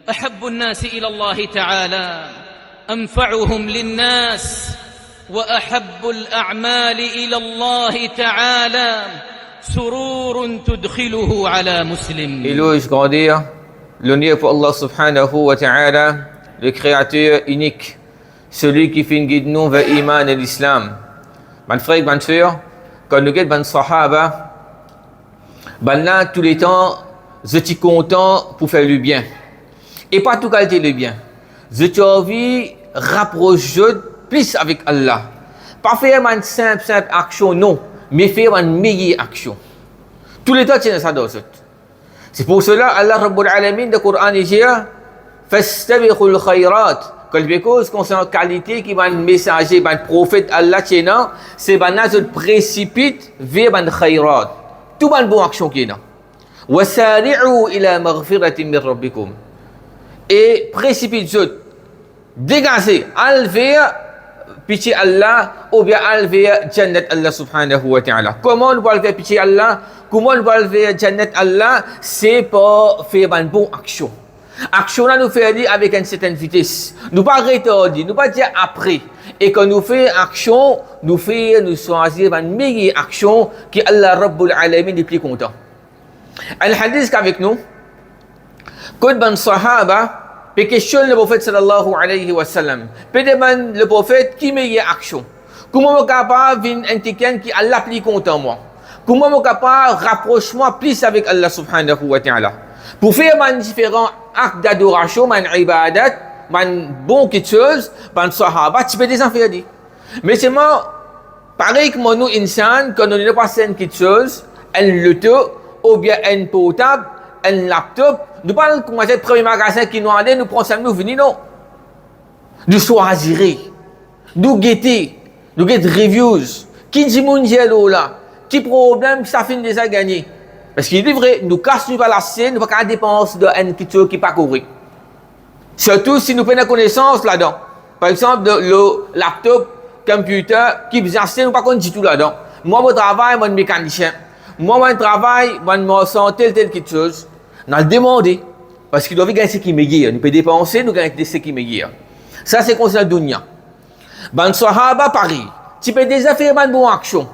أحب الناس إلى الله تعالى أنفعهم للناس وأحب الأعمال إلى الله تعالى سرور تدخله على مسلم. Éloge, grandeur, l'honneur pour Allah subhanahu wa ta'ala, le créateur unique, celui qui fait une guide nous vers l'iman et l'islam. Mes frères, mes sœurs, quand nous regardons les sahaba, là, tous les temps, je suis content pour faire le bien. Et pas tout qualité le bien. Je suis envie de rapprocher plus avec Allah. Pas faire une simple action, non, mais faire une meilleure action. Tous les temps, c'est ça dans ce. C'est pour cela, Allah Rabbul Alamin, dans le Coran, il dit Fastabiqul khayrat. Quelque chose concernant la qualité qui va un messager, un prophète Allah, c'est que je précipite vers un khayrat. Tout une bonne action qui est là. Wasari'u ila maghfiratin min rabbikum. Et précipite-vous, dégagez, al vers pitié Allah ou bien al vers Jannat Allah subhanahu wa ta'ala. Comment on va le faire pitié Allah? Comment on va le faire Jannat Allah? C'est pour faire une bonne action. Action là nous fait dire avec une certaine vitesse. Nous pas retarder, nous pas dire après. Et quand nous faisons action, nous choisir une meilleure action qui Allah Rabbul Alamin est plus content. Un hadith qu'avec nous, quand ben sahaba pe question le prophète sallallahu alayhi wa sallam, pe demande le prophète qui meilleure action. Comment je capable vinn quelqu'un qui Allah plus content moi? Comment je capable rapprocher moi plus avec Allah subhanahu wa ta'ala? Pour faire man différents actes d'adoration, man ibadat, man bon quelque chose, ben sahaba tu peux déjà faire dit. Mais c'est moi pareil que nous insan quand on ne pas faire quelque chose, un loto ou bien un portable, un laptop, nous parlons commencer le premier magasin qui nous a dit, nous prenons ça, nous venons, non. Nous choisirons, nous guetter, nous guetter reviews, qui dit mon Dieu là, qui problème ça finit déjà gagné. Parce qu'il est vrai, nous cassons pas la scène, nous ne pouvons pas dépenser de un petit qui n'est pas correct. Surtout si nous prenons connaissance là-dedans. Par exemple, le laptop, computer, qui besoin de nous ne pouvons pas du tout là-dedans. Moi, je travaille, je suis mécanicien. Moi, je travaille, je sens telle quelque chose. On a demandé. Parce qu'il doit gagner ce qui est meilleur. Nous pouvons dépenser, nous gagnons ce qui est meilleur. Ça, c'est concernant le dunya. Ben, sahaba, pareil. Tu peux déjà faire une bonne action.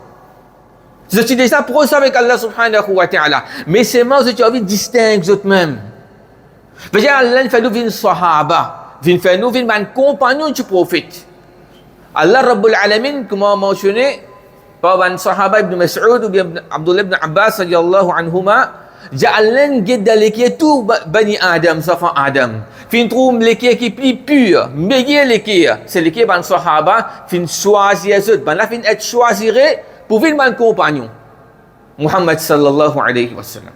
Je suis déjà proche avec Allah subhanahu wa ta'ala. Mais c'est moi, je suis envie de distinguer eux-mêmes. Parce que Allah fait nous une sahaba. Il fait nous un compagnon du prophète. Allah Rabbul Alamin, comme on a mentionné, par un sahaba ibn Mas'ud ou bien Abdullah ibn Abbas radiyallahu anhuma, ja'alna guidda l'équipe tout bani Adam, safa Adam. Fin trouve l'équipe qui est plus pure, meilleure l'équipe. C'est l'équipe ban sahaba, fin choisir eux. Ban la fin être choisiré pour venir ban compagnon. Muhammad sallallahu alayhi wa sallam.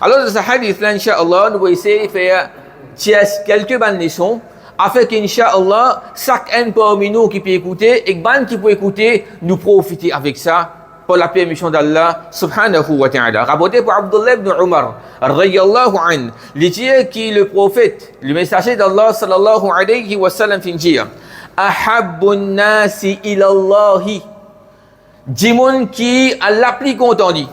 Alors dans ce hadith là, inshallah, nous allons essayer de faire quelques bonnes leçons afin qu'Inch'Allah, chacun parmi nous qui peut écouter et qui peut écouter, nous profiter avec ça pour la permission d'Allah subhanahu wa ta'ala. Rapporté par Abdullah ibn Umar, radiyallahu anhu, il dit que le prophète, le messager d'Allah sallallahu alayhi wa sallam, fin dit Ahabbun nasi ila Allahi. Dimoun qui Allah plus content dit.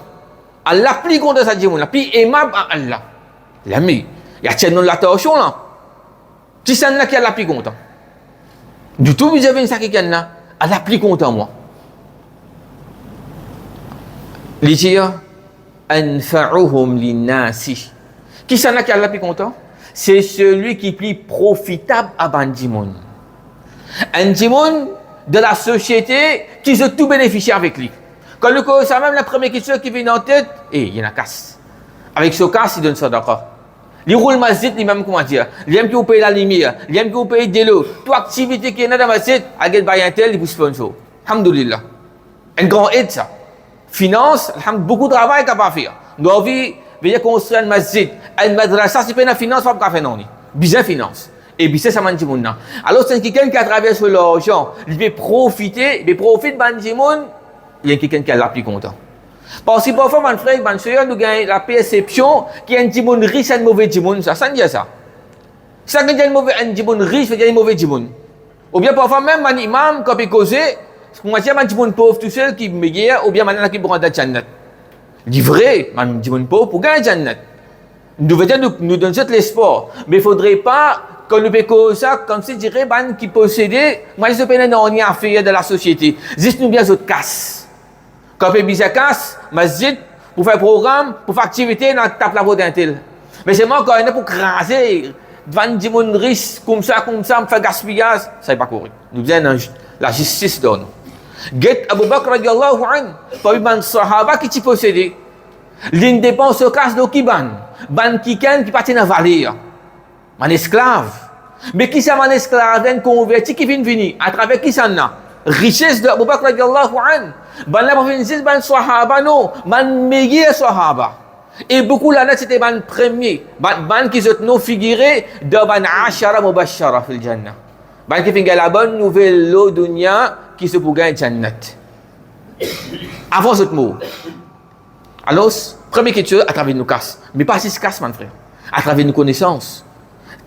Allah plus content ça dimoun, plus aimable à Allah. L'ami, il y a tellement l'attention là. Si c'est là qui est la plus content. Du tout, vous avez une sac qui est là, elle est plus content, moi. Les dire, anfa'uhum linnasi. Qui c'est là qui est la plus content? C'est celui qui est plus profitable à Bandimoun. Un Dimoun de la société qui se tout bénéficier avec lui. Quand le coup, ça même la première question qui vient en tête, il y a une casse. Avec ce casse, il donne ça d'accord. Il roule masjid, il même comment dire. Il aime que vous payez la lumière, il aime que vous payez de l'eau. Toute activité qui est dans la masjid, à quel bail tel, il vous sponsor. Alhamdulillah. Un grand aide ça. Finance, beaucoup de travail qu'à pas faire. Nous avons veiller construire un masjid, un madrasa, c'est pas une finance, pas faire non. Bien finance. Et bien ça manque monde. Alors c'est quelqu'un qui a traversé l'argent, il veut profiter, il profite de monde, il y a quelqu'un qui est là plus content. Parce que parfois, mon frère, mon soeur, nous avons la perception qu'il y a un petit monde riche et un mauvais petit monde. Ça veut dire ça. Ça veut dire un petit monde riche, ça veut dire un mauvais petit monde. Ou bien parfois même, un imam, quand il cause, moi, c'est un petit monde pauvre tout seul qui me guère, ou bien maintenant qui prend la jannat. Il dit vrai, un petit monde pauvre pour gagner la jannat. Nous veut dire nous donne tout l'espoir. Mais il ne faudrait pas qu'on nous fait ça comme si dirait ban qui possédait, moi je ne n'en rien à faire de la société. Juste nous bien autres casse. Quand on fait bizarre casse, masjid, pour faire programme, pour faire activité, on tape la voie d'un tel. Mais c'est moi quand on est pour craser, devant des gens riches, comme ça, pour faire gaspillage, ça n'est pas correct. Nous disons la justice donne. Get Abu Bakr radiallahu anhu, parmi les sahaba qui possédaient, l'indépendance se casse de qui ban qui partit dans la vallée. Un esclave. Mais qui c'est un esclave, un converti qui vient venir, à travers qui ça n'a? Richesse de Abu Bakr radiallahu anhu. Ban la province, ban sahaba, non, ban meilleur sahaba. Et beaucoup là, c'était ban premier, ban qui sont non figuré de ban ashara mubashara fil jannah. Ban qui fait la bonne nouvelle l'eau dunya qui se pour gagner jannat. Avant ce mot. Alors, première question à travers nos casses. Mais pas si casse, mon frère. À travers nos connaissances.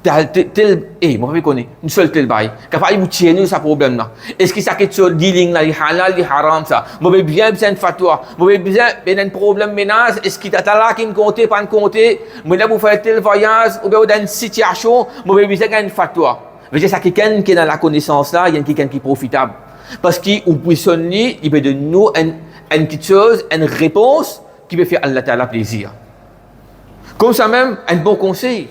Moi, je connais. Une seule tel bail. Capable de tirer ce problème là. Est-ce que ça quelque chose dealing là, les halal, les haram ça? Moi, j'ai bien besoin de fatwa. Moi, j'ai besoin d'un problème ménage. Est-ce qu'il y a là qui ne compte pas, ne compte? Moi, là, pour faire tel voyage, ou bien dans une situation, moi, j'ai besoin d'une fatwa. Mais c'est ça quelqu'un qui est dans la connaissance là, il y a quelqu'un qui est profitable. Parce qu'il peut sonner, il peut donner nous une petite chose, une réponse qui peut faire Allah Ta'ala plaisir. Comme ça même, un bon conseil,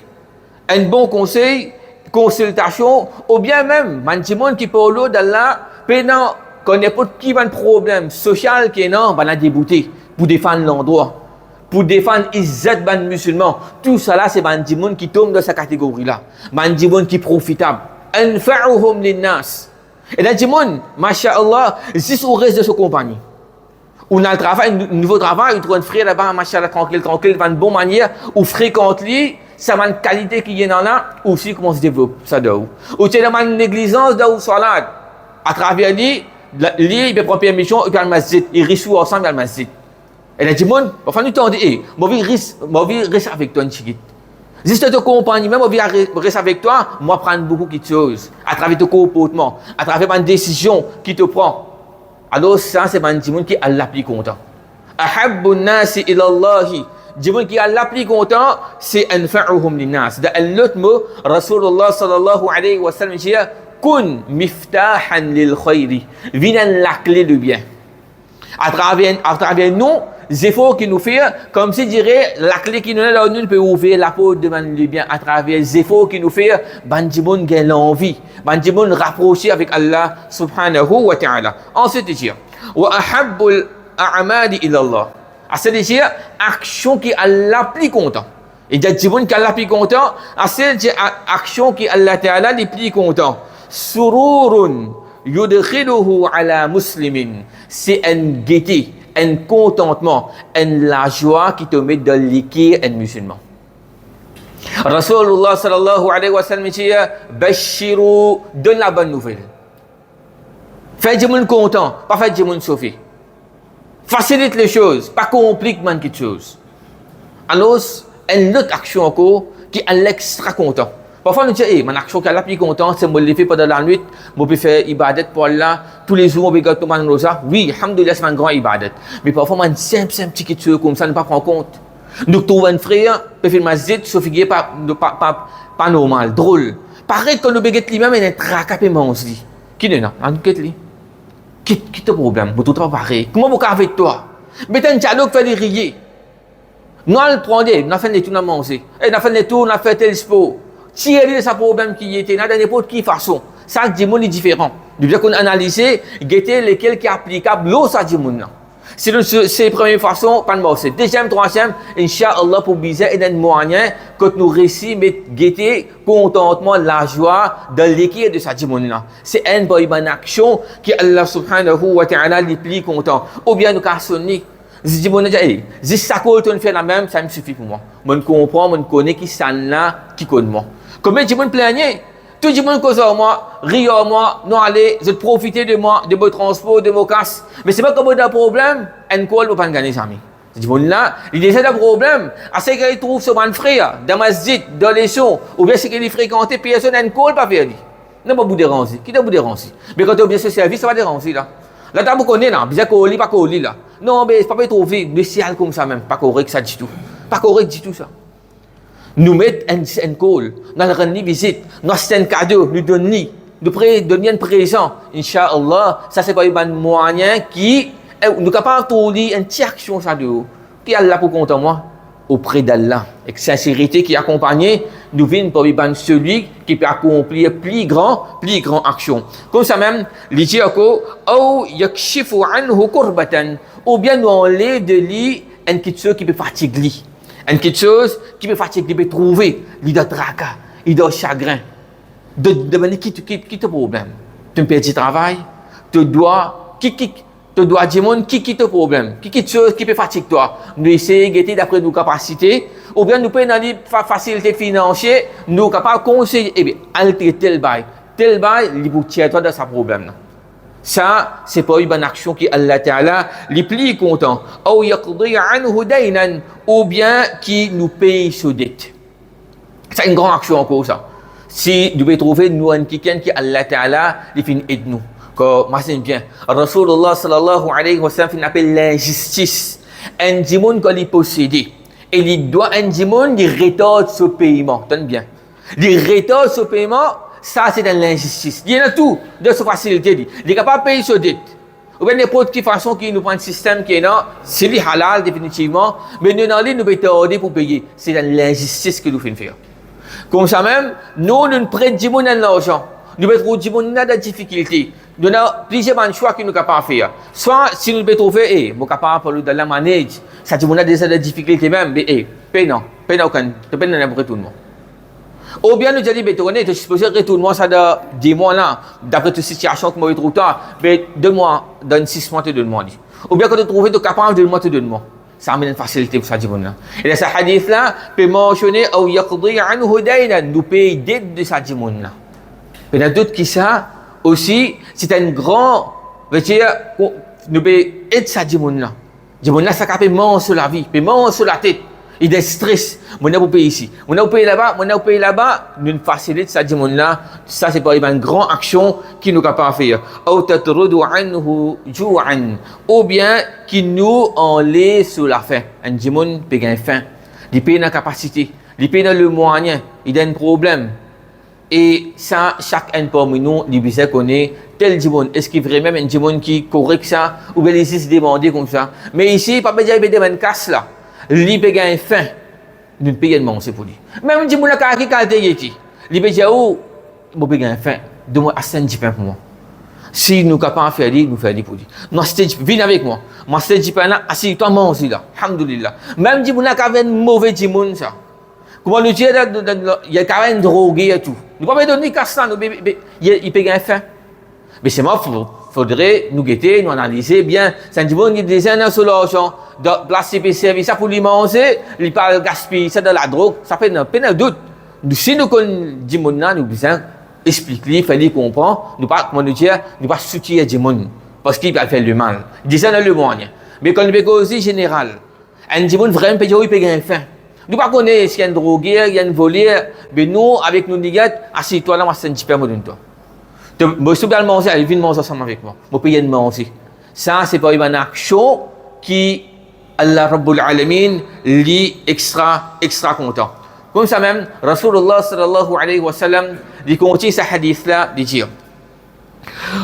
consultation, ou bien même, un monde qui parle d'Allah, pendant qu'on n'importe qui a un problème social qui est non, va la débouter pour défendre l'endroit, pour défendre Izzat ban musulman. Tout ça là, c'est un monde qui tombe dans cette catégorie là. Un monde qui est profitable. Anfa'uhum linnas. Et là, monde, masha'Allah, c'est au reste de sa compagnie. On a le travail, un nouveau travail, il trouve un frère là-bas, machallah, tranquille, de une bonne manière, ou fréquente lui, ça a une qualité qui est dans là, aussi comment se développe, ça doit. Ou tu as une négligence de salade. À travers lui, il peut prendre permission, il peut aller au masjid, il risque ensemble à le masjid. Et là, monde, enfin, nous t'en dit, moi, je reste avec toi, une chiquite. Juste te compagnie, même, moi, je reste avec toi, moi, prendre beaucoup de choses, à travers ton comportement, à travers une décision qui te prend. Alors ça, c'est un monde qui Allah plus content. Ahabbu nasi ila Allahi. Monde qui Allah plus content, c'est anfa'uhum linnas. Dans l'autre mot, Rasulullah sallallahu alayhi wa sallam dit kun miftahan lil khayri. Viens la clé du bien. À travers nous, les efforts qu'il nous fait, comme si dirait la clé qui nous est là, nous peut ouvrir la porte de le bien à travers les efforts qu'il nous fait, bandimoun gagne l'envie, bandimoun rapprocher avec Allah subhanahu wa ta'ala. Ensuite, il dit, wa ahabbul a'mali ila Allah. C'est-à-dire, action qui Allah plus content. Il y a des gens qui Allah plus content, c'est action qui Allah ta'ala les plus content. Sururun yudkhiluhu ala muslimin. C'est une gaieté, un contentement, la joie qui te met dans l'équerre un musulman. Rasulullah sallallahu alayhi wa sallam dit Bashiru, donne la bonne nouvelle. Faites des gens contents, pas faites des gens sauvés. Facilite les choses, pas complique quelque chose. Alors, une autre action encore qui est l'extra content. Parfois, nous disons, mon action qui est la plus contente, c'est de me lever pendant la nuit, je peux faire ibadat pour Allah, tous les jours, je peux tomber dans rosa. Oui, alhamdoulilah, c'est un grand ibadat. Mais parfois, une simple petite chose comme ça, ne pas prendre compte. Nous trouvons un frère, peut faire masjid, sauf qu'il n'est pas normal, drôle. Pareil, quand nous béguet lui-même, il est tracapé, mais on se dit, qui n'est là? On quitte lui. Qui te problème? Vous tout pareil. Comment vous avec toi? Mais t'as un dialogue fait les rire. Nous, on le prend, on a fait les tours, on a mangé. On a fait les tours, on a fait tel sport. Tirer de ce problème qui était là, de n'importe quelle façon. Ça, dit monde est différent. Depuis qu'on analyse, guetter lesquels qui est applicable, l'eau, ça dit monde là. C'est la première façon, pas de mort. Deuxième, troisième, Inch'Allah, pour biser et d'un moyen, quand nous réussissons, mais guetter contentement, la joie de l'équilibre de ça dit monde là. C'est une action qui Allah subhanahu wa ta'ala est plus content. Ou bien nous cassons. Je dis, mon Dieu, si ça colle, tu fais la même, ça me suffit pour moi. Je comprends, je connais qui ça là, qui connaît moi. Combien de gens plaignent? Tout le monde cause moi, rit moi, non allez, je profite de moi, de mon transport, de mon casse. Mais c'est pas comme un problème, un call pour pas gagner amis. Je dis, bon là, il y a un problème. À ce qu'il trouve sur mon frère, dans ma masjid, dans les sons, ou bien c'est qu'il fréquente, personne un call pas faire. Non, pas vous déranger. Qui doit vous déranger? Mais quand tu as bien ce service, ça va déranger là. Là, tu connais là, bien qu'on lit, pas qu'on lit là. Non, mais c'est pas trouver, mais c'est comme ça même, pas correct ça du tout. Pas correct du tout ça. Nous mettre un call, nous rendre visite, nous acheter un cadeau, nous donner, donner un présent. Inch'Allah, ça c'est pas un moyen qui, nous capable de tourner une petite action ça de haut. Qui Allah pour compter moi? Auprès d'Allah. Avec sincérité qui accompagne, nous venons pour celui qui peut accomplir plus grand action. Comme ça même, il dit ou bien nous enlève de lui une petite chose qui peut fatiguer. Une petite chose qui peut fatiguer, qui peut trouver, il doit tracas, il doit chagrin. De manière qui te problème. Tu perds du travail, tu dois dire qui te problème, qui chose qui peut fatiguer toi. Nous essayons de guetter d'après nos capacités, ou bien nous pouvons dans les facilités financières, nous sommes capables de conseiller, eh bien, alter tel bail, il vous tire toi de ce problème. Ça, c'est pas une bonne action qui Allah Ta'ala les plus content. Ou bien qui nous paye sa dette. C'est une grande action encore ça. Si nous pouvons trouver nous un quelqu'un qui Allah Ta'ala les fin aide nous. Comme moi c'est bien. Rasulullah sallallahu alayhi wa sallam fin appelle l'injustice. Un dimon qu'on lui possède. Et il doit un dimon il retarde ce paiement. Tenez bien. Il retarde ce paiement. Ça, c'est de l'injustice. Il y en a tout de cette facilité. Il est capable de payer sa dette. Ou bien n'importe quelle façon qu'il nous prend un système qui est là, c'est le halal définitivement, mais nous n'allons nous tarder pour payer. C'est de l'injustice que nous faisons faire. Comme ça même, nous prêtons l'argent. Nous mettons des difficultés. Nous avons plusieurs choix que nous sommes capables de faire. Soit, si nous pouvons trouver, nous sommes capables de la manage. Ça dit, nous avons des difficultés même, mais paye non, aucun, paye non pour tout le monde. Ou bien nous disons, tu es supposé retourner ça dans 10 mois là, d'après toute situation que moi je trouve tard, mais 2 mois, dans 6 mois, tu donnes-moi. Ou bien quand tu trouves, tu es capable de donner-moi, tu donnes-moi. Ça amène une facilité pour ça, là. Et dans ce hadith-là, peut mentionner, nous payons dette de ça, là. Mais dans d'autres qui ça, aussi, c'est un grand, nous payons aide ça, là. Ça peut manger sur la vie, peut manger sur la tête. Il est stress. Mon a payer ici. Mon a payer là-bas. Mon a payer là-bas. Nous facilite ça dit là. Ça c'est pas une grande action qui nous capable faire. Ou bien qui nous enlève sur la faim. Un dimon peut gagner faim. Il paye dans la capacité. Il paye dans le moyen. Il a un problème. Et ça, chacun parmi nous, il besoin connaître tel dimon. Est-ce qu'il y a vraiment un dimon qui correct ça? Ou bien il se demander comme ça. Mais ici, pas besoin de demander une casse là. Li peut gagner faim, nous payons manger pour lui. Même si vous n'avez pas qualité, li peut dire oh, vous peut gagner faim, donne-moi assez de pain pour moi. Si nous sommes capables de faire lui, nous faisons pour lui. Non, viens avec moi. Moi, c'est du pain là, assis-toi manger là. Alhamdulillah. Même si vous n'avez pas un mauvais dimon ça. Comment nous dire il y a quand même drogué et tout. Nous ne pouvons pas donner casse ça, il peut gagner faim. Mais c'est moi, faudrait nous guetter, nous analyser bien. C'est un dimon qui disait une solution. De placer des services pour lui manger, il parle gaspiller, c'est de la drogue, ça fait un doute. Si nous connaissons là, nous besoin expliquer, faire lui comprendre, nous pas comment nous dire, nous pas soutenir des gens parce qu'il va faire le mal. Il disait dans le moyen. Mais quand nous avons aussi général, un dimon vraiment peut il peut gagner faim. Nous pas connaître s'il y a un drogué, il y a un voleur, mais nous avec nos négats, assis-toi là, moi c'est un petit peu moi donne toi. Moi si tu veux manger, allez viens manger ensemble avec moi. Moi payer de manger. Ça c'est pas une action qui Allah Rabbul Alamin li extra content. Comme ça même, Rasulullah sallallahu alayhi wa sallam dit continue ce hadith là, dit dire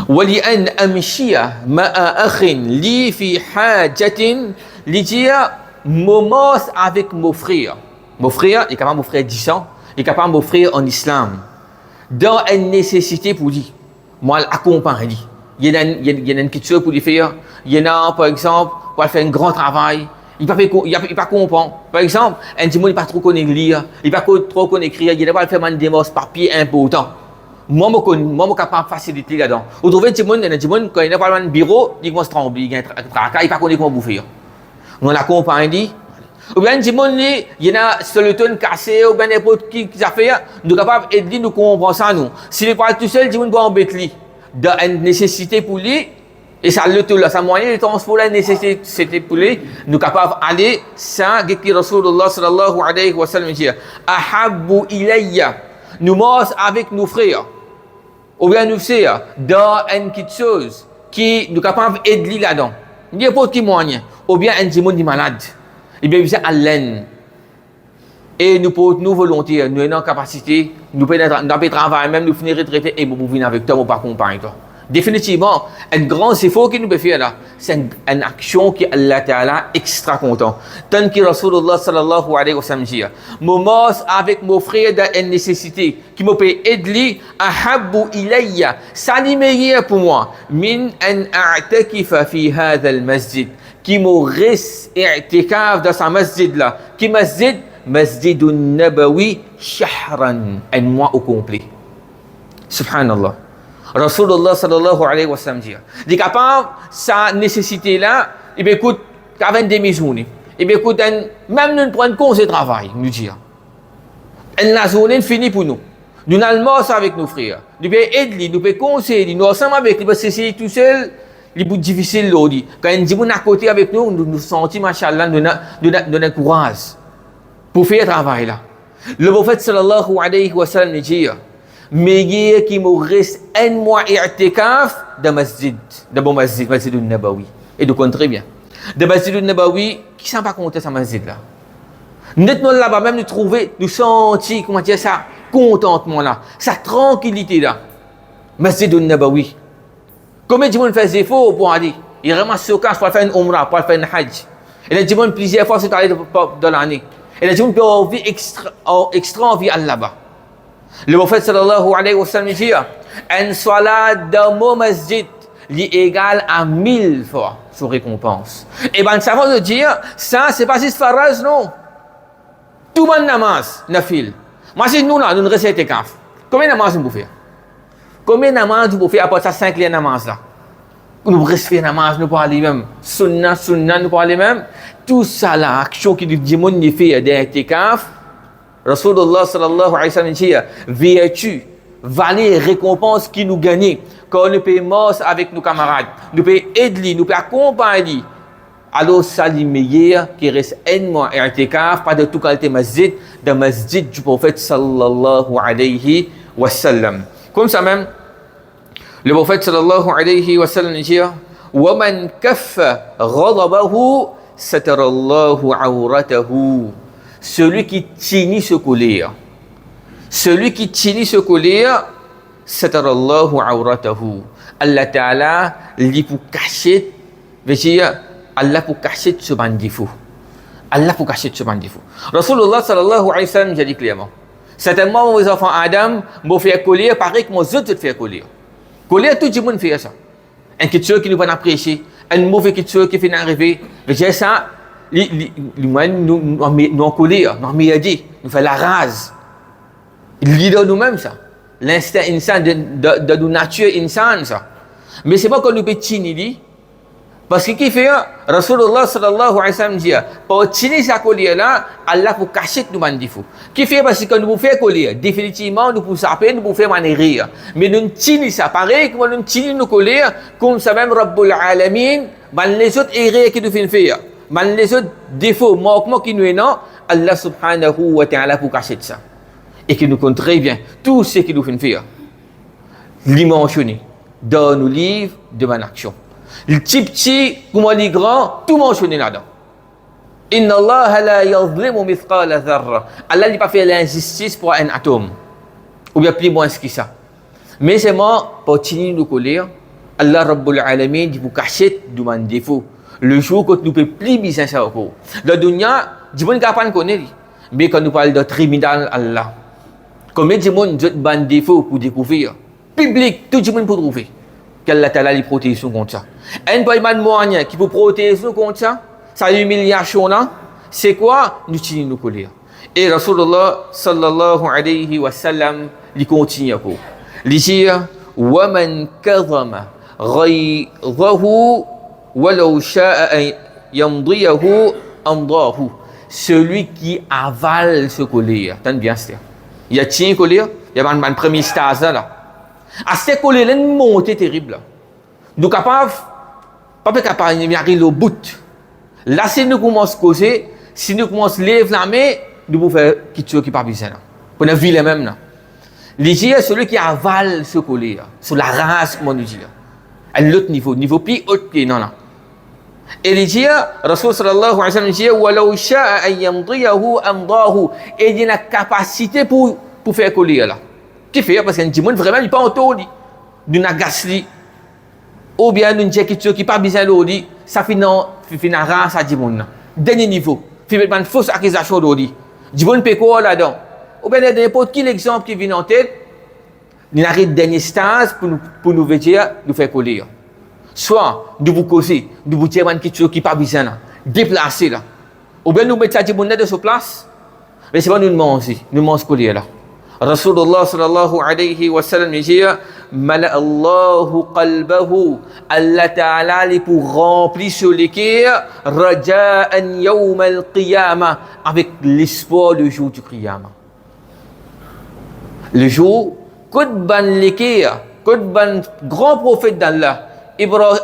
وَلِأَنْ أَمْشِيَ مَا أَخٍ لِي فِي حَاجَةٍ li dire momos avec mon frère. Mon frère, il est capable de m'offrir 10 ans, il est capable de m'offrir en islam. Dans une nécessité pour lui, moi l'accompagne. Il y a une petite chose pour lui faire. Il y en a, par exemple, pour faire un grand travail. Il ne pas comprendre. Par exemple, un petit monde, il ne pas trop connaître lire, il ne pas trop connaître écrire, il ne pas faire une démarche papier important. Moi, je suis capable de faciliter là-dedans. Vous trouvez un petit monde, quand il n'a pas un bureau, il commence à trembler, il ne pas connaître comment vous faire. On l'accompagne. Ou bien un petit monde, il y a sur le ton cassé, ou bien n'importe qui a fait, nous sommes capables d'aider, nous comprenons ça, nous. S'il n'est pas tout seul, le petit monde va embêter. Dans une nécessité pour lui, et ça le tout là, ça moyen de transport la nécessité pour lui, nous capables d'aller, ça, que Rasulullah sallallahu alayhi wa sallam dit, ahabbu ilayya, nous mangons avec nos frères, ou bien nous sœurs, dans une petite chose, qui nous capables d'aider là-dedans. N'importe qui moyen, ou bien un petit monde malade, il bien besoin à l'aide. Et nous pouvons nous volontiers, nous avons capacité, nous pouvons travailler même, nous finir retraité et nous pouvons venir avec toi, nous pas accompagner toi. Définitivement, un grand effort que nous pouvons faire là, c'est une action qui Allah Ta'ala extra content. Tant que Rasulullah sallallahu alayhi wa sallam dit, moi avec mon frère dans une nécessité, qui me peut aider, ahabbu ilayya, ça n'est meilleur pour moi, min an a'takifa fi hadha al-masjid, qui me reste i'tikaf dans sa masjid là, qui masjid Masjidun Nabawi shahran, un mois au complet. Subhanallah. Rasulullah sallallahu alayhi wa sallam dit capable sa nécessité là, il bien écoute qu'avant des maisons, il bien écoute même nous prendre congé de travail, nous dire. La journée finie pour nous. Nous allons mort avec nos frères. Nous pouvons aider, nous pouvons conseiller, nous ensemble avec lui parce que c'est tout seul, il est difficile l'audio. Quand il dit nous à côté avec nous, nous sentons machallah, nous avons courage pour faire le travail là. Le prophète sallallahu alayhi wa sallam dit mais qui me reste un mois i'tikaf dans masjid, dans bon masjid, masjid al-Nabawi. Et donc on très bien. De masjid al-Nabawi, qui s'en pas compter ce masjid là. Nous là-bas même nous trouver, nous sentir comment dire ça, contentement là, sa tranquillité là. Masjid al-Nabawi. Combien de monde fait des efforts pour aller? Il ramasse ce cas pour faire une umrah, pour faire une hajj. Il a dit monde plusieurs fois c'est allé dans l'année. Il a dit on peut avoir vie extra envie à là-bas. Le prophète sallallahu alayhi wa sallam dit un salat dans mon masjid égale à 1000 fois son récompense. Et ben ça veut dire ça c'est pas juste faraz non. Tout le monde namaz nafil. Moi si nous là nous recette kaf. Combien de namaz nous pouvons faire? Combien de namaz nous pouvons faire après ça 5 les namaz là? Nous recevons namaz nous parler même sunna nous parler même tout ça là action qui dit mon ni fait d'être Rasulullah sallallahu alayhi wa sallam dit vertu, valeur, récompense qui nous gagne quand nous pouvons mort avec nos camarades, nous pouvons aider, nous pouvons accompagner. Alors ça c'est meilleur qui reste un mois i'tikaf pas de tout qualité masjid, de masjid du prophète sallallahu alayhi wa sallam. Comme ça même, le prophète sallallahu alayhi wa sallam dit wa man kaffa ghadabahu satarallahu awratahu. Celui qui tient ce colère, satarallahu awratahu. Allah Ta'ala lui pour cacher, veut dire Allah pour cacher ce bandifou. Allah pour cacher ce bandifou. Rasulullah sallallahu alayhi wa sallam dit clairement, certainement vos enfants Adam m'ont fait colère pareil que moi autres fait colère. Colère tout le monde fait ça. Un quelque chose qui nous va apprécier, un mauvais quelque chose qui fait arriver, veut dire ça. Nous en colère, nous en médit, nous faisons la rase. Il de nous-mêmes ça. L'instinct insan de notre nature insan ça. Mais c'est pas que nous pouvons dit parce que qui fait Rasulullah sallallahu alayhi wa sallam dit pour tiner sa colère là, Allah pour cacher nous bandifou. Qui fait parce que nous pouvons faire colère, définitivement nous pouvons saper, nous pouvons faire rire. Mais nous tiner ça pareil comme nous tiner nos colères comme ça même Rabbul Alamin, les autres erreurs qui nous font faire. Mais les autres défauts, manquements qui nous est non, Allah subhanahu wa ta'ala pour cacher ça. Et qui nous compte très bien tout ce qui nous fait faire. L'immensionner dans nos livres de mon action. Le petit, comme les grands, tout mentionné là-dedans. Inna Allah la yadhlimu mithqala dharra. Allah n'a pas fait l'injustice pour un atome. Ou bien plus moins que ça. Mais c'est moi, pour tenir nos colères, Allah Rabbul Alamin dit pour cacher de mon défaut. Le jour que nous ne pouvons plus bien ça encore. La dunya, du monde qui ne connaît pas. Mais quand nous parlons de tribunal Allah, combien de monde a des défauts pour découvrir? Public, tout le monde peut trouver. Qu'Allah Ta'ala les protège contre ça. Un pas de moyen qui peut protéger nous contre ça, ça humiliation là, c'est quoi? Nous tenons nos colères. Et Rasulullah sallallahu alayhi wa sallam, il continue encore. Il dit, wa man kadhama ghaydahu walau sha'a yamdiyahu amdahu. Celui qui avale ce colère. T'as bien ça. Il y a tien colère, il y a un premier stage là. À cette colère, une montée terrible. Nous capables, pas capable de arriver au bout. Là, si nous commençons à causer, si nous commençons à lever la main, nous pouvons faire quelque chose qui n'est pas besoin. Pour la vie même là. L'idée est celui qui avale ce colère, sur la race, comme on dit. À l'autre niveau plus haut que non là. Et il dit, Rasul sallallahu alayhi wa sallam dit, walau sha'a an yamdiyahu amdahu. Et il a la capacité pour faire coller là. Qui fait parce qu'il dit, vraiment, il pas en taux, d'une agasli, ou bien d'une tchéquiture qui pas besoin de ça finit race à Djimoun. Dernier niveau. Fait une fausse accusation d'Odi. Djimoun peut quoi là-dedans? Ou bien n'importe quel exemple qui vient en tête, il arrive dernier stage pour nous dire, nous faire coller. Soit de vous causer, de vous dire une question qui pas besoin là, déplacer là. Ou bien nous mettre ça Djimoun de sa place, mais c'est pas nous manger coller là. Rasulullah sallallahu alayhi wa sallam dit Mala Allahu qalbahu, Allah Ta'ala li pour remplir sur le cœur raja'an yawm al-qiyamah, avec l'espoir du jour du qiyamah. Le jour Qutban l'équerre, Qutban grand prophète d'Allah,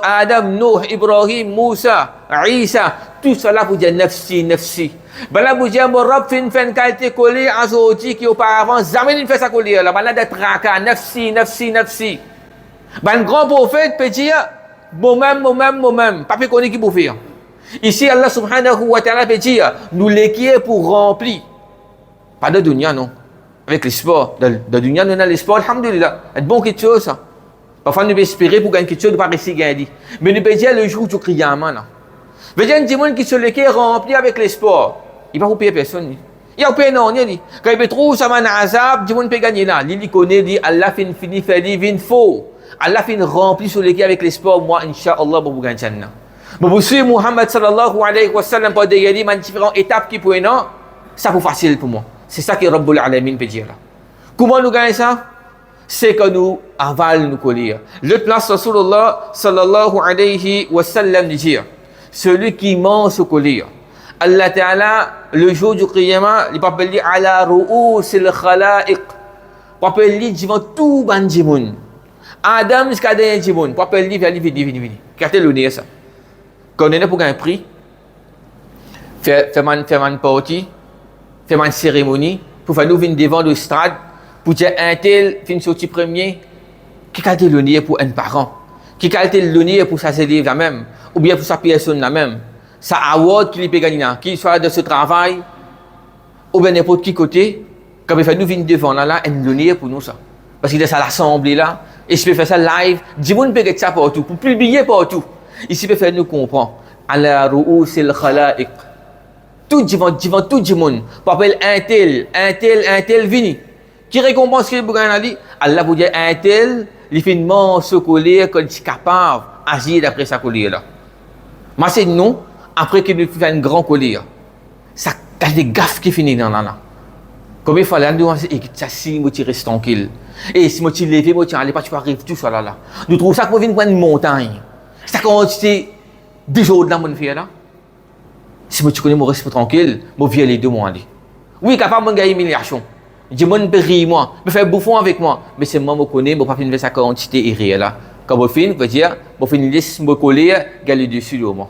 Adam, Nuh, Ibrahim, Moussa, Isa, tout cela pour dire nafsi, nafsi. Bala pour dire mon Rabb fait une qualité collée à Zoti qui auparavant jamais il fait ça coller là. Bala d'être raka, nafsi, nafsi, nafsi. Ben grand prophète peut dire moi-même, pas fait connaître qui pour faire. Ici Allah subhanahu wa ta'ala peut dire nous l'équier pour remplir. Pas de dunya non. Avec l'espoir, de dunya nous avons l'espoir, alhamdulillah. C'est bon quelque chose ça. Parfois, nous pouvons espérer pour gagner quelque chose, de pas réussir à gagner. Mais nous pouvons dire le jour du Qiyamah. Vous voyez, un démon qui se le cœur rempli avec l'espoir. Il ne va pas payer personne. Il va payer non. Quand il trouve ça un azab, le démon peut gagner là. Il connaît, dit Allah fait fini, fait divin faux. Allah fait rempli sur le cœur avec l'espoir. Moi, Inch'Allah, pour vous gagner Jannah. Mais vous suivez Muhammad sallallahu alayhi wa sallam pour dire différentes étapes qui pourraient non. Ça pour facile pour moi. C'est ça que Rabbul Alamin peut dire là. Comment nous gagnons ça? C'est que nous avalons nous coller. Le place Rasulullah sallallahu alayhi wa sallam dit celui qui mange ce collier, Allah Ta'ala, le jour du Qiyamah, il peut appeler ala ru'usil khala'iq. Il peut appeler devant tout ban djimoun. Adam jusqu'à dernier djimoun. Il peut appeler vini. Qu'est-ce que c'est ça? Quand on est pour gagner un prix, faire une partie, faire une cérémonie, pour faire nous venir devant le stade, pour dire un tel fin sorti premier, qui qualité le nier pour un parent, qui qualité le nier pour sa élève la même, ou bien pour sa personne la même, sa award qu'il peut gagner, qu'il soit de ce travail, ou bien n'importe qui côté, quand il fait nous venir devant là, un le nier pour nous ça. Parce qu'il est à l'assemblée là, et je peux faire ça live, dis-moi peut être ça partout, pour publier partout. Ici peut faire nous comprendre. Ala ru'usil khala'iq. Tout devant tout le monde. Pour appeler un tel vini. Qui récompense qu'il pour gagner Allah vous dit un tel, il fait une se coller quand il est capable d'agir d'après sa collier là. Moi c'est nous, après qu'il nous fait un grand collier. Ça a des gaffes qui finissent dans là. Comme il fallait nous ça si moi tu restes tranquille. Et si moi tu lever, moi tu allais pas tu arrives tout ça là. Nous trouvons ça pour venir prendre une montagne. Ça quantité des jours dans mon faire là. Si moi tu connais mon reste tranquille, moi viens les deux mois aller. Oui, capable de gagner humiliation. Je me péris moi, me faire bouffon avec moi, mais c'est moi me connais, moi pas finir sa quantité irréelle là. Quand vous finissez, veut dire, vous finissez laisse me coller, galer dessus de moi.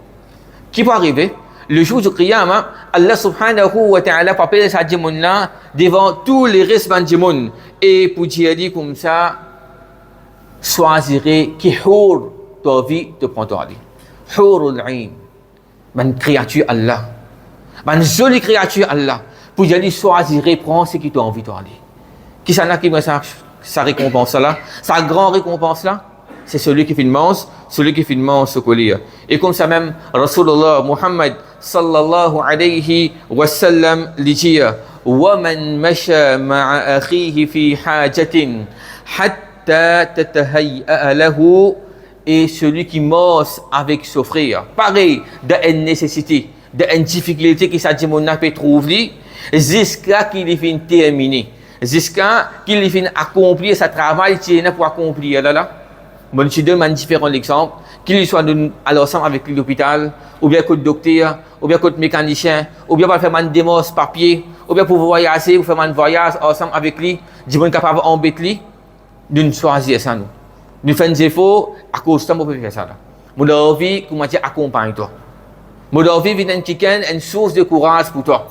Qui peut arriver? Le jour du Qiyamah, Allah subhanahu wa ta'ala va appeler sa djimoun là devant tous les restes de djimoun et pour dire comme ça, choisirez qui hour ta vie te prend toi aller. Hourul ain, une créature Allah, une jolie créature Allah. Pour y aller choisir, prendre ce qui t'a envie d'aller. Qui s'en a qui me sa récompense là, sa grande récompense là, c'est celui qui fait ce collier. Et comme ça même, Rasulullah Muhammad sallallahu alayhi wa sallam dit وَمَنْ مَشَى مَعَ أَخِيهِ فِي حَاجَةٍ حَتَّى تَتَهَيَّأَ لَهُ. Et celui qui marche avec son frère, pareil, d'une nécessité, d'une difficulté qui s'est dit mon peut trouver, jusqu'à qu'il finisse terminer, jusqu'à qu'il finisse accomplir sa travail qu'il a pour accomplir là. Bon, je donne différents exemples, qu'il soit à l'ensemble avec l'hôpital, ou bien côté docteur, ou bien côté mécanicien, ou bien pour faire une démarche papier, ou bien pour voyager, ou faire un voyage ensemble avec lui, je suis capable d'embêter lui, de choisir ça nous. Nous faisons des efforts à cause de ça, on peut faire ça là. Mon vie, comment dire, accompagne toi. Mon vie est une source de courage pour toi.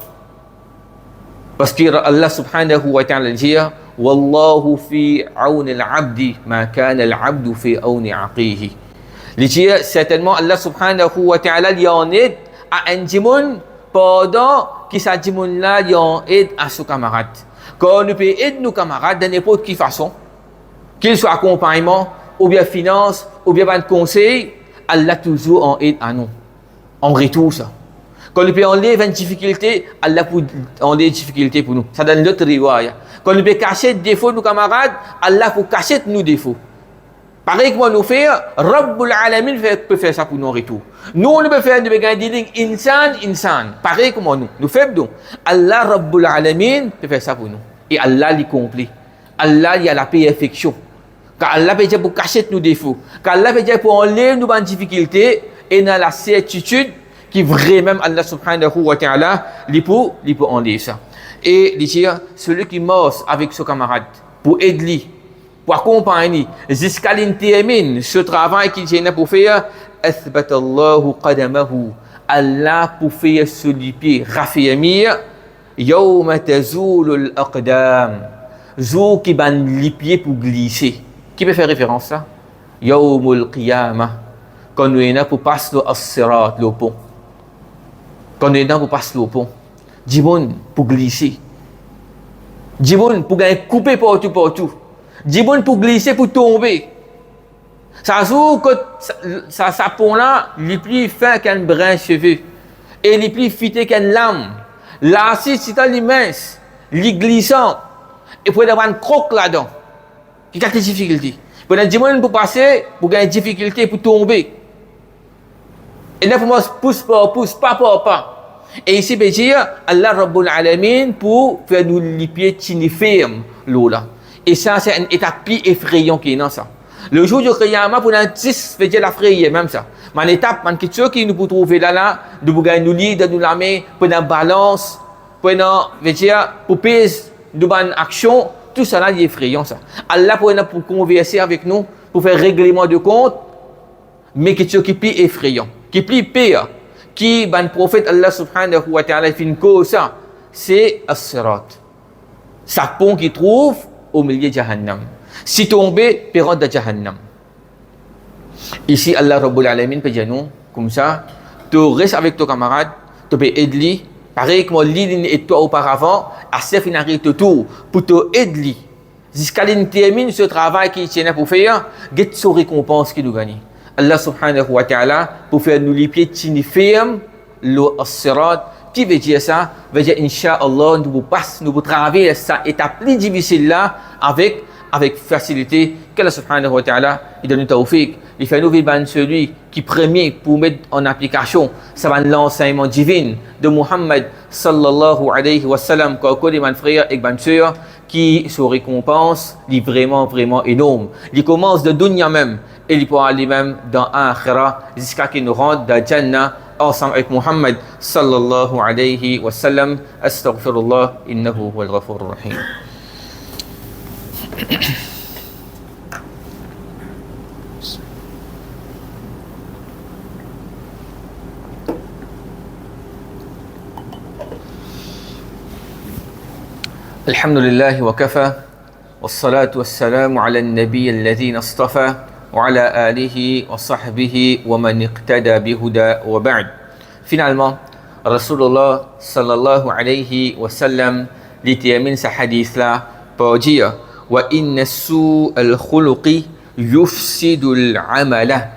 Parce que Allah subhanahu wa ta'ala dit Wallahu fi awn al-abdi ma kana al-abdu fi awn aqihi. Les dire, certainement, Allah subhanahu wa ta'ala, il en aide à un djimoun pendant que sa djimoun là, il en aide à son camarade. Quand nous pouvons aider nos camarades de n'importe quelle façon, qu'il soit accompagnement, ou bien finance, ou bien de conseil, Allah toujours en aide à nous. On retourne ça. Quand nous pouvons enlever une difficulté, Allah peut enlever une difficulté pour nous. Ça donne l'autre riwaya. Quand nous pouvons cacher des défauts de nos camarades, Allah peut cacher nos défauts. Pareil que nous faisons, Rabbul Alamin peut faire ça pour nous en retour. Nous pouvons faire des lignes insan. Pareil comme nous faisons donc. Allah Rabbul Alamin peut faire ça pour nous. Et Allah l'y complet. Allah il y a la perfection. Car Allah peut dire pour cacher nos défauts. Car Allah peut dire pour enlever nos difficultés et dans la certitude qui vraiment Allah subhanahu wa ta'ala il peut enlever ça. Et il dit, celui qui morce avec son camarade pour aider, pour accompagner, jusqu'à l'intermine ce travail qu'il tient pour faire, athbatallahu qadamahu. Allah pour faire sur les pieds, rafiyamir, yawma tazulul aqdam. Jour qui ban les pieds pour glisser. Qui peut faire référence à ça? Yawmul qiyamah. Quand nous sommes là pour passer le as-sirat, le pont. Quand nous sommes là pour passer le pont. Djimoun pour glisser. Djimoun pour couper partout. Djimoun pour glisser, pour tomber. Ça joue que ça pont là, il est plus fin qu'un brin cheveux. Et il est plus fité qu'une lame. Là, si c'est immense, il est glissant. Et pour avoir une croque là-dedans. Qui a des difficultés. Pour un djimoun pour passer, pour gagner des difficultés, pour tomber. Et là, pour moi, pousse, pas. Et ici, il dit, Allah Rabbul Alamin pour faire nous les pieds fermes, l'eau là. Et ça, c'est une étape plus effrayante qui est dans ça. Le jour du Qiyamah, pour un 10, fait dire la frayée, même ça. Mais l'étape, man, quelque chose qui nous peut trouver là, de nous gagner nous lire, de nous la mettre, pour une balance, pour une, pour peser, de bonne action, tout ça là, il est effrayant ça. Allah pour converser avec nous, pour faire règlement de compte, mais quelque chose qui est plus effrayant, qui est plus pire. Qui ban prophète Allah subhanahu wa ta'ala fait une cause ça, c'est as-sirat. Ça pont qui trouve au milieu de Jahannam. Si tombé, période de Jahannam. Ici, Allah Rabbul Alamin peut dire nous, comme ça, tu restes avec ton camarade, tu peux aider, pareil que moi, l'île et toi auparavant, à faire une arrêt de tour, pour te aider. Jusqu'à l'île termine ce travail qui tient pour faire, get son récompense qui nous gagne. Allah subhanahu wa ta'ala pour faire nous les pieds fermes le as-sirat qui veut dire ça veut dire incha'Allah nous traverser cette étape plus difficile là avec facilité qu'Allah subhanahu wa ta'ala il donne tawfiq il fait nous vivre celui qui premier pour mettre en application ça va l'enseignement divin de Muhammad sallallahu alayhi wa sallam quand les frères et sœurs qui se récompense est vraiment énorme il commence de dunya même et il pourra aller même dans Akhira jusqu'à qu'il nous rentre dans Jannah ensemble avec Muhammad sallallahu alayhi wa sallam. Astaghfirullah innahu huwal ghafurur rahim. Alhamdulillah wa kafa wassalatu wassalamu ala an-nabiy alladhina istafa وعلى آله وصحبه ومن اقتدى بهدى وبعد. Finalement, Rasulullah sallallahu alayhi wa sallam termine ce hadith là par dire wa inna su al-khuluqi yufsidu al-amala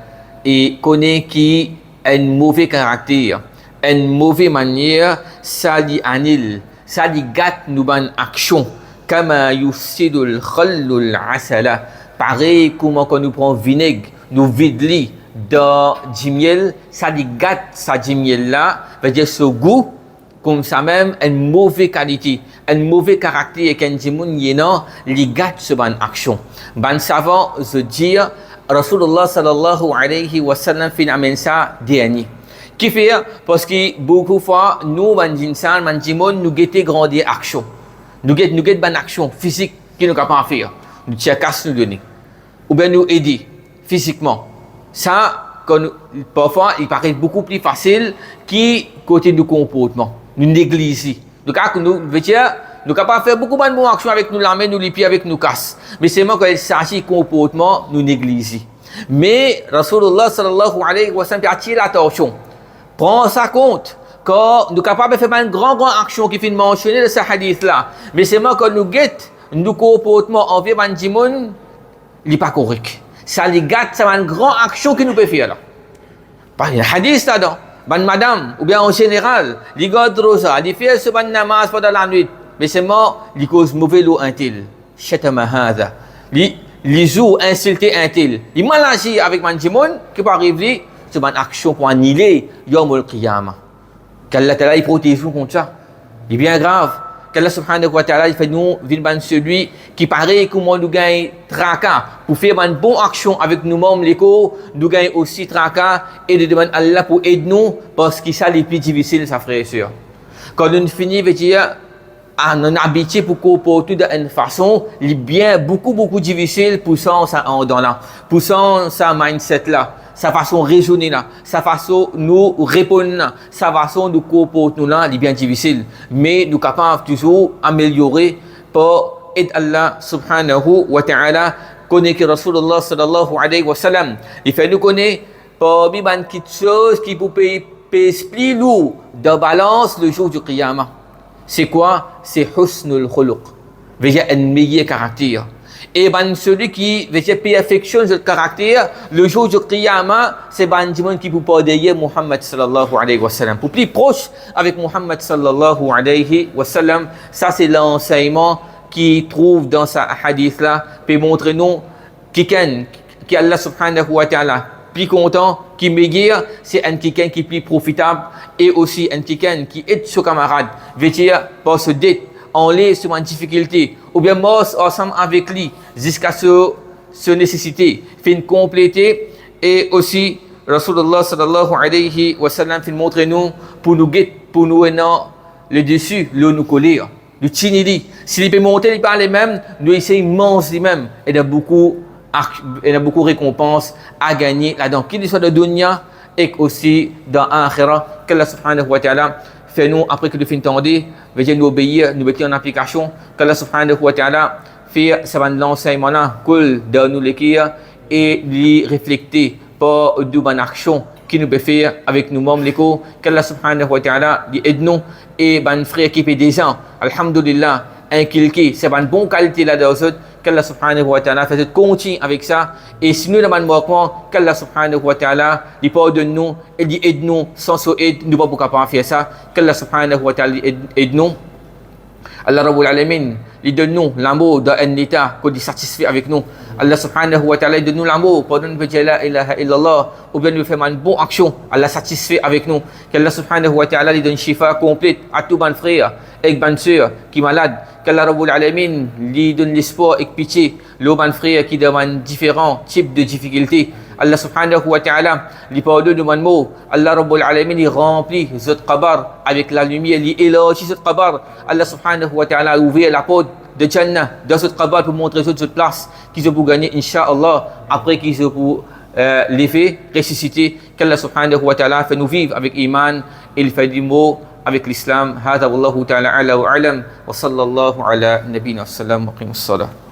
et connaît qui un mauvais caractère, une mauvaise manière, ça dit annule, ça dit gâte nous bonne action, kama yufsidu al-khallu al-asala. Pareil, comment quand nous prenons vinaigre, nous vidons dans du miel, ça dit gâte, ça dit miel là, veut dire ce goût, comme ça même, une mauvaise qualité, un mauvais caractère et qu'un djimoun yénan, les gâte ce bonne action. Ban savant, je dis, Rasulullah sallallahu alayhi wa sallam fin amène ça dernier. Qui fait, parce que beaucoup de fois, nous, ban jinsan, ban djimoun, nous guettons grandir action. Nous guettons bonne action physique qui nous capable de faire. Nous tiens qu'à nous donner. Ou bien nous aider physiquement. Ça, parfois, il paraît beaucoup plus facile que côté du comportement. Nous négliger. Donc, nous sommes capables de faire beaucoup de actions avec nous, la main, nous les pieds avec nous casse. Mais c'est moi quand il s'agit de comportement, nous négliger. Mais Rasulullah sallallahu alayhi wa sallam a attiré l'attention. Prends ça compte. Quand nous sommes capables de faire une grande action qui fait mentionner de ce hadith-là. Mais c'est moi quand nous guettons, nous comportement envers les gens, il n'est pas correct. Ça les gâte, c'est une grande action que nous pouvons faire là. Il y a un hadith là-dedans. Madame, ou bien en général, les gars de rosa, ils font ce ban namaz pendant la nuit. Mais c'est moi, ils causent mauvais lot un tel. Shatama hadha. Les jours insultés un tel. Ils m'ont avec Manjimon, qui peut arriver, c'est une action pour annihiler Yom al-Qiyamah. Qu'Allah Ta'ala, il protège nous contre ça. C'est bien grave. Qu'Allah subhanahu wa ta'ala, il fait nous, celui qui paraît comment nous gagne tracas pour faire une bonne action avec nous-mêmes, l'écho, nous gagne aussi tracas et de demander à Allah pour aider nous parce que ça, les plus difficile, ça frère et sœur. Quand nous finissons, veut dire, on a habitué pour comporter d'une façon, il est bien beaucoup difficile pour ça, dans là, pour ça, mindset là. Sa façon de raisonner là, sa façon de nous répondre là, sa façon de comporter là, elle est bien difficile. Mais nous sommes capables toujours d'améliorer pour aider Allah subhanahu wa ta'ala, connaître Rasulullah sallallahu alayhi wa sallam. Il fait nous connaître pour une petite chose qui peut expliquer nous de balance le jour du Qiyamah. C'est quoi? C'est husnul khuluq. Veja un meilleur caractère. Et celui qui perfectionne ce caractère, le jour du Qiyamah, c'est celui qui peut pas derrière Muhammad sallallahu alayhi wa sallam. Pour plus proche avec Muhammad sallallahu alayhi wa sallam, ça c'est l'enseignement qui trouve dans ce hadith-là, peut montrer nous qui Allah subhanahu wa ta'ala plus content, qui meilleur, c'est un quelqu'un qui est plus profitable et aussi un quelqu'un qui aide ses camarades, veut dire pas se dette. On est sur une difficulté, ou bien moi ensemble avec lui, jusqu'à ce nécessiter, fait compléter, et aussi Rasulullah sallallahu alayhi wa sallam fait montrer nous, pour nous guider, pour nous le dessus, le nous coller, le tinili. S'il peut monter par les mêmes, nous essayons immense les mêmes, et il y a beaucoup de récompenses à gagner là-dedans, qu'il soit de dunya, et aussi dans l'akhirah, qu'Allah subhanahu wa ta'ala fais-nous, après que nous finissons d'entendre, veuillez nous obéir, nous mettons en application, qu'Allah subhanahu wa ta'ala fait l'enseignement-là, que de nous l'écrire et les refléter par de bonnes actions qui nous peut faire avec nous-mêmes, l'écho, qu'Allah subhanahu wa ta'ala aide-nous et ben frère qui fait des gens, alhamdulillah, inculquer, c'est une bonne qualité là-dedans, qu'Allah subhanahu wa ta'ala fasse continuer avec ça et si nous demandons manquement qu'Allah subhanahu wa ta'ala il pardonne nous et il aide nous sans son aide nous pas capable faire ça qu'Allah subhanahu wa ta'ala aide nous Allah Rabbul Alamin il donne nous l'amour d'un état qu'on est satisfait avec nous Allah subhanahu wa ta'ala donne nous l'amour pardonne nous la ilaha illallah ou bien nous faire une bonne action Allah satisfait avec nous qu'Allah subhanahu wa ta'ala il donne shifa complète à tout bon frère et bonne sœur qui est malade qu'Allah Rabbul Alamin lui donne l'espoir et pitié le bon frère qui demande différents types de difficultés Allah subhanahu wa ta'ala lui pardonne de mon mot Allah Rabbul Alamin il remplit cette qabar avec la lumière il élargit cette qabar Allah subhanahu wa ta'ala a ouvert la porte de Jannah dans cette qabar pour montrer cette place qu'ils ont pour gagner Inch'Allah après qu'ils ont pour les faits ressusciter qu'Allah subhanahu wa ta'ala fait nous vivre avec iman et il fait du mot avec l'islam. هذا والله تعالى أعلى وأعلم وصلى الله على نبينا السلام وقيم الصلاة